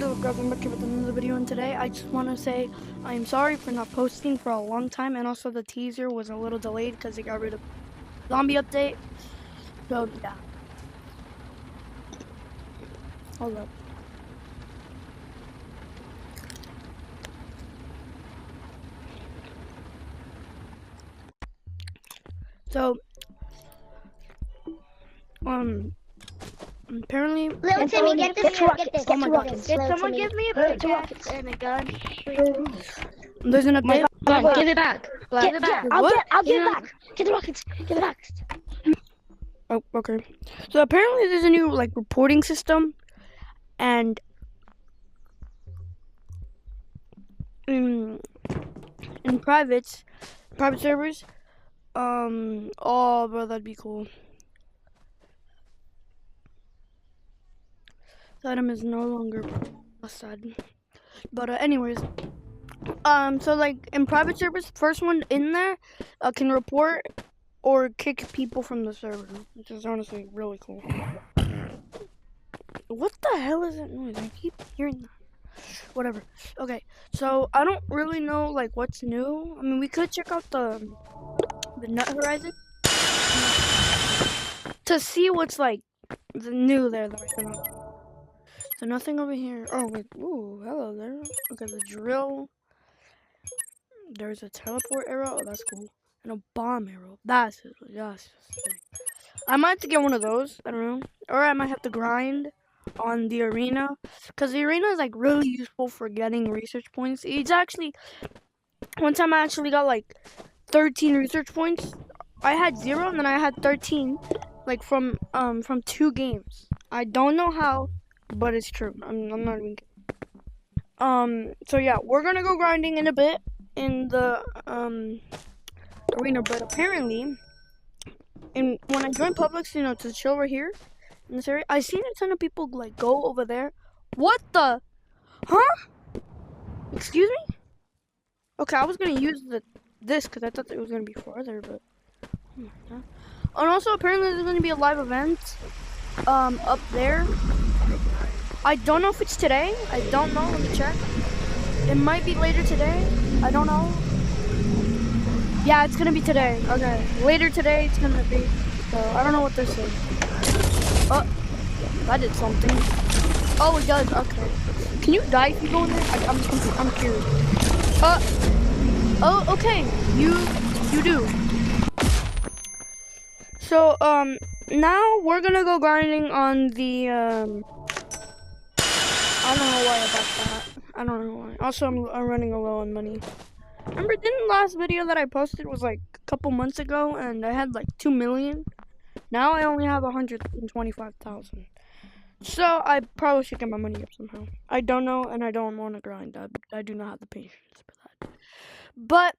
Hello guys, I'm back here with another video, and today I just want to say I am sorry for not posting for a long time, and also the teaser was a little delayed because they got rid of zombie update. So yeah, hold up. So apparently, Little Timmy, get this. Get this. oh my god, Did someone give me a pickaxe and a gun? there's an update. Give it back. Give it back. I'll give it back. Get the rockets. Get the rockets. Oh, okay. So apparently there's a new like reporting system, and in private servers, oh bro, that'd be cool. The item is no longer sad. But anyways, so like in private servers, first one in there can report or kick people from the server, which is honestly really cool. What the hell is that noise? I keep hearing that. Whatever. Okay, so I don't really know like what's new. I mean, we could check out the Nut Horizon to see what's like the new there that I found. So nothing over here. Oh wait. Ooh, hello there. Okay, the drill. There's a teleport arrow. Oh, that's cool. And a bomb arrow. That's sick. I might have to get one of those. I don't know. Or I might have to grind on the arena, because the arena is like really useful for getting research points. It's actually, one time I actually got like 13 research points. I had 0 and then I had 13, like from 2 games. I don't know how, but it's true. I'm not even kidding. So yeah, we're gonna go grinding in a bit in the arena, but apparently when I joined Publix, you know, to chill right here in this area, I seen a ton of people like go over there. What the? Huh? Excuse me? Okay, I was gonna use this because I thought it was gonna be farther, but oh my god. And also apparently there's gonna be a live event up there. I don't know if it's today. I don't know. Let me check. It might be later today. I don't know. Yeah, it's gonna be today. Okay, later today it's gonna be. So I don't know what this is. Oh, that did something. Oh, it does. Okay. Can you die if you go in there? I'm curious. Oh, okay. You do. So now we're gonna go grinding on the I don't know why about that. I don't know why. Also, I'm running low on money. Remember, didn't the last video that I posted was like a couple months ago, and I had like 2 million? Now I only have 125,000. So I probably should get my money up somehow. I don't know, and I don't want to grind. I do not have the patience for that. But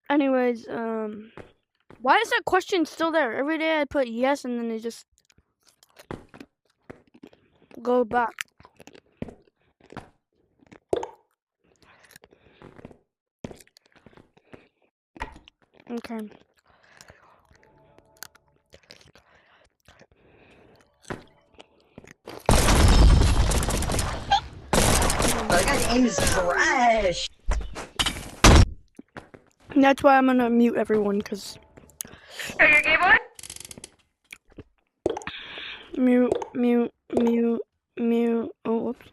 anyways, why is that question still there? Every day I put yes, and then it just go back. Okay. That guy's aim is trash. That's why I'm gonna mute everyone, cause. Are you gay boy? Mute. Oh, whoops.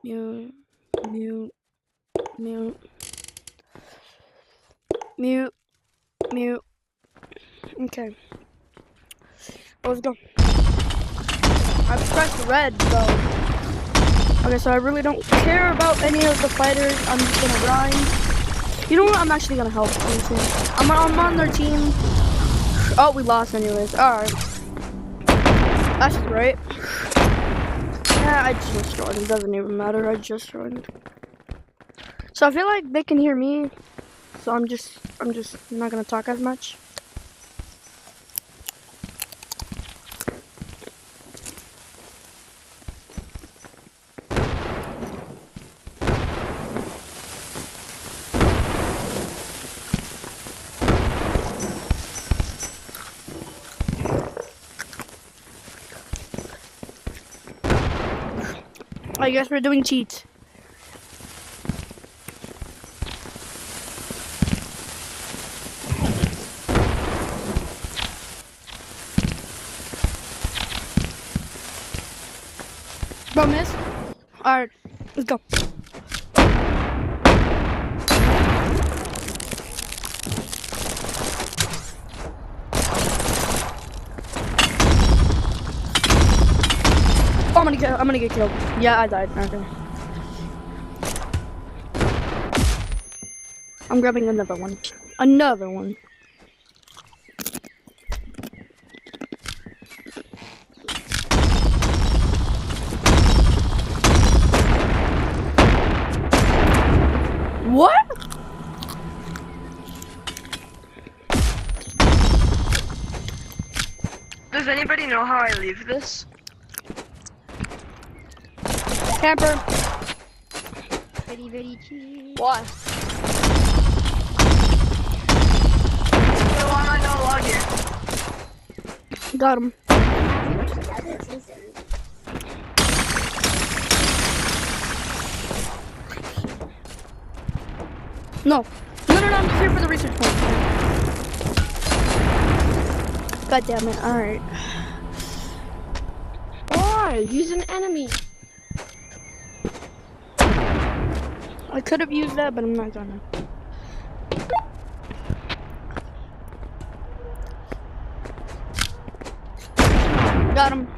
Mute. Okay. Let's go. I pressed red though. Okay, so I really don't care about any of the fighters. I'm just gonna grind. You know what? I'm actually gonna help. I'm on their team. Oh, we lost anyways. Alright. That's right. Yeah, I just joined. It doesn't even matter. I just joined. So I feel like they can hear me. So I'm just not gonna talk as much. I guess we're doing cheats. Bro, miss. Alright, let's go. Oh, I'm gonna get killed. Yeah, I died. Okay. I'm grabbing another one. Another one. What? Does anybody know how I leave this? Camper. Very, very cheap. Why? Why am I no longer? Got him. No. No, I'm just here for the research point. God damn it. Alright. Why? Use an enemy. I could have used that, but I'm not gonna. Got him.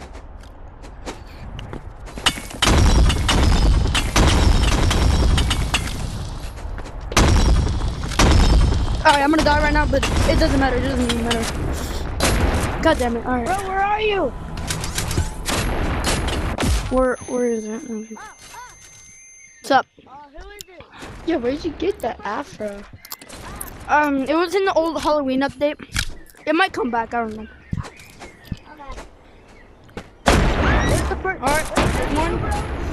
Alright, I'm gonna die right now, but it doesn't matter. It doesn't even matter. God damn it. Alright. Bro, where are you? Where is it? Okay. What's up? Who is it? Yeah, where'd you get that afro? It was in the old Halloween update. It might come back. I don't know. Alright, one. Is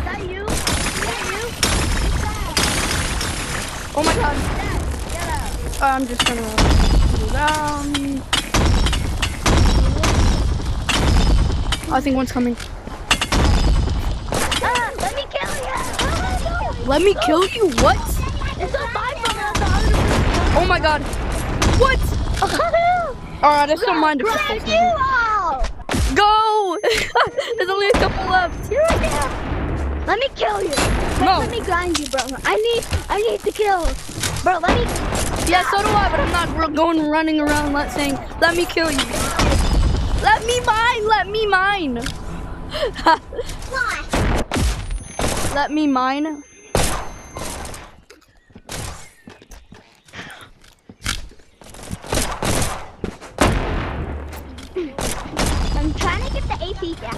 that you? Is that you? Oh my god. Get out. I'm just gonna go down. I think one's coming. Let me kill you. Let me kill you? What? It's a fight from us. Oh my god. What? Alright, I still mind if Grab it's you all. Go! There's only a couple left. Let me kill you. Wait, No. let me grind you, bro. I need to kill. Bro, let me. Yeah, so do I, but I'm not going running around saying, let me kill you. Let me mine! Let me mine! Let me mine. I'm trying to get the AP down.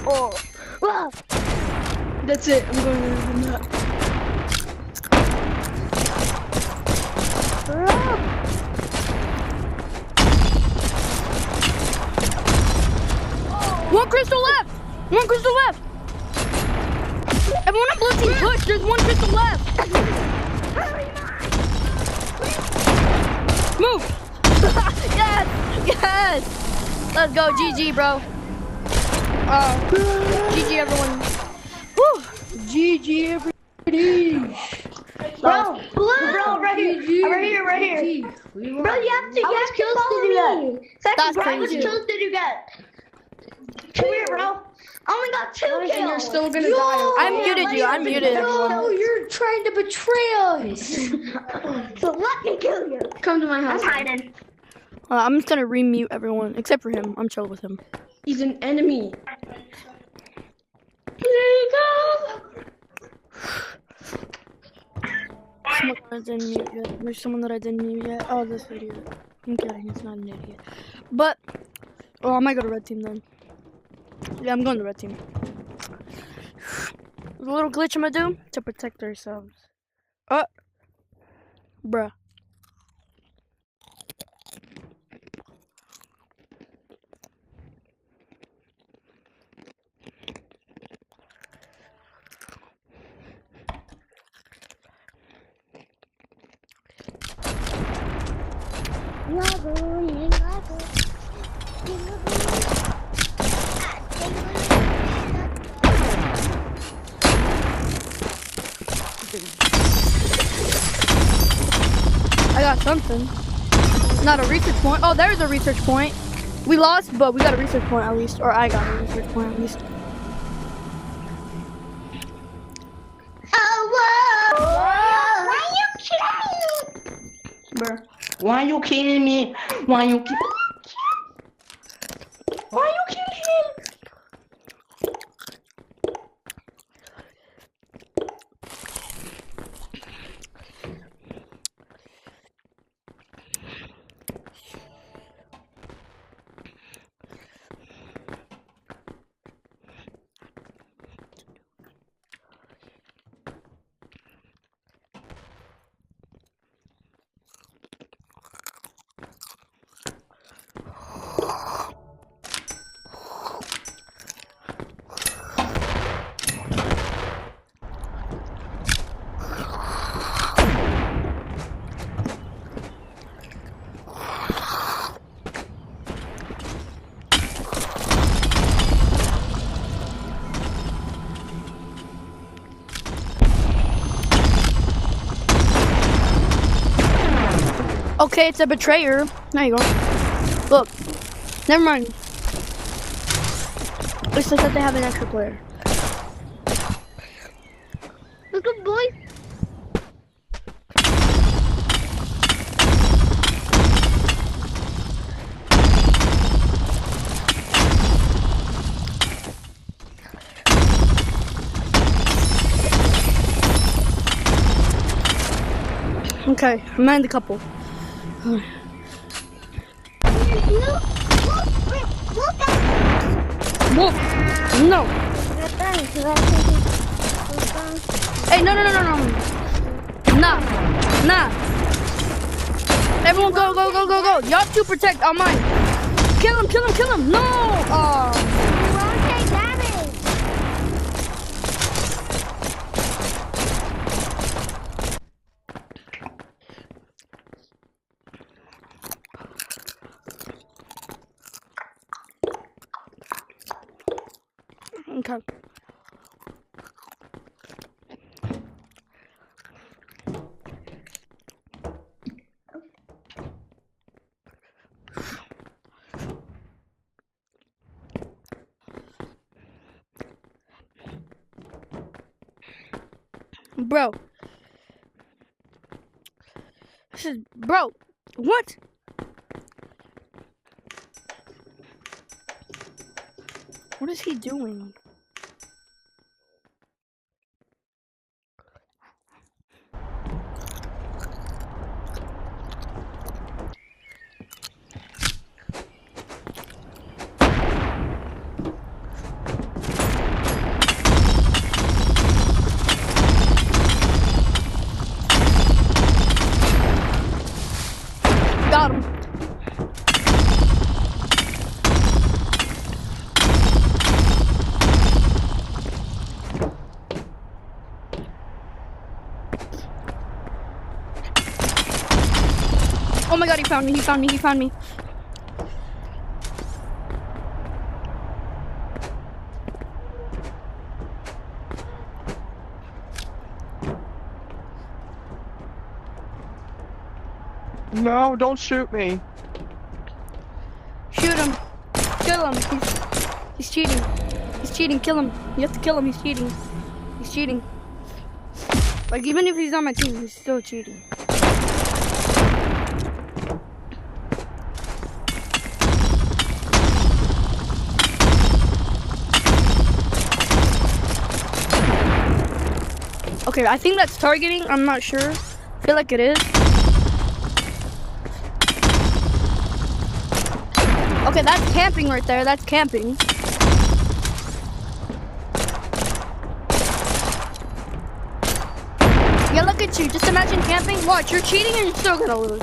Oh. Whoa. That's it. I'm going to the nut. One crystal left! One crystal left! Everyone on blue team push! There's one crystal left! Move! Yes! Yes! Let's go, GG, bro. GG, everyone. Woo! GG, everybody. Bro, right here. Right here. We Bro, you have to kills did you get? That's Bro, how much crazy. kills did you get? Come here, bro. I only got 2 kills. And you're still gonna die. I muted you. I muted everyone. No, you're trying to betray us. So let me kill you. Come to my I'm house. hiding. I'm just gonna remute everyone, except for him. I'm chill with him. He's an enemy. Someone that I didn't mute yet. There's someone that I didn't mute yet. Oh, this idiot. I'm kidding. It's not an idiot. But, oh, I might go to red team then. Yeah, I'm going to red team. There's a little glitch I'm gonna do to protect ourselves. Bruh. I got something. Not a research point. Oh, there's a research point. We lost, but we got a research point at least. Or I got a research point at least. Oh, whoa. Why you killing me? Bruh. Why you killing me? Why you kill? Why you kill him? Okay, it's a betrayer. There you go. Look. Never mind. It says that they have an extra player. Look at boy. Okay, I'm in the couple. Look at Wolf! No! Hey, no. Nah. Everyone go. Y'all two protect on mine. Kill him. No! Oh. Okay. Bro. Bro. What? What is he doing? Got him. Oh my god, he found me. No, don't shoot me. Shoot him. Kill him. He's cheating. Kill him. You have to kill him. He's cheating. Like, even if he's on my team, he's still cheating. Okay, I think that's targeting. I'm not sure. I feel like it is. Okay, that's camping right there. That's camping. Yeah, look at you. Just imagine camping. Watch, you're cheating and you're still gonna lose.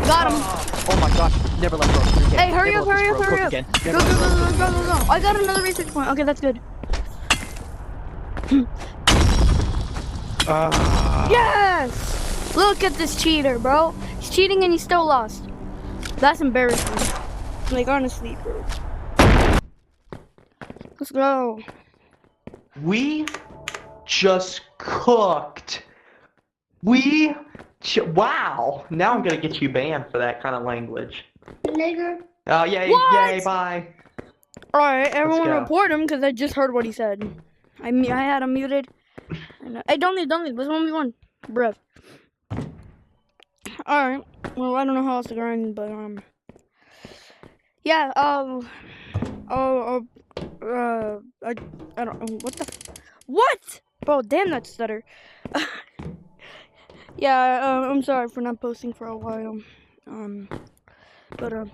Got him. Oh my gosh, never let go of your game. Hey, hurry up. Never let this bro cook again. Go. Never let this bro cook again. I got another research point. Okay, that's good. Yes! Look at this cheater, bro. He's cheating and he still lost. That's embarrassing. Like, honestly, bro. Let's go. We just cooked. Wow. Now I'm gonna get you banned for that kind of language. Nigger. Oh, yay, What? yay, bye. Alright, everyone go. report him because I just heard what he said. I had him muted. Hey, don't leave. Let's 1v1. Bruh. Alright. Well, I don't know how else to grind, but, yeah, I don't know. What? Bro, damn that stutter. Yeah, I'm sorry for not posting for a while.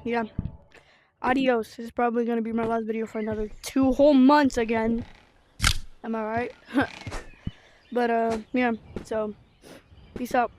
Yeah. Adios. This is probably gonna be my last video for another 2 whole months again. Am I right? But, yeah, so, peace out.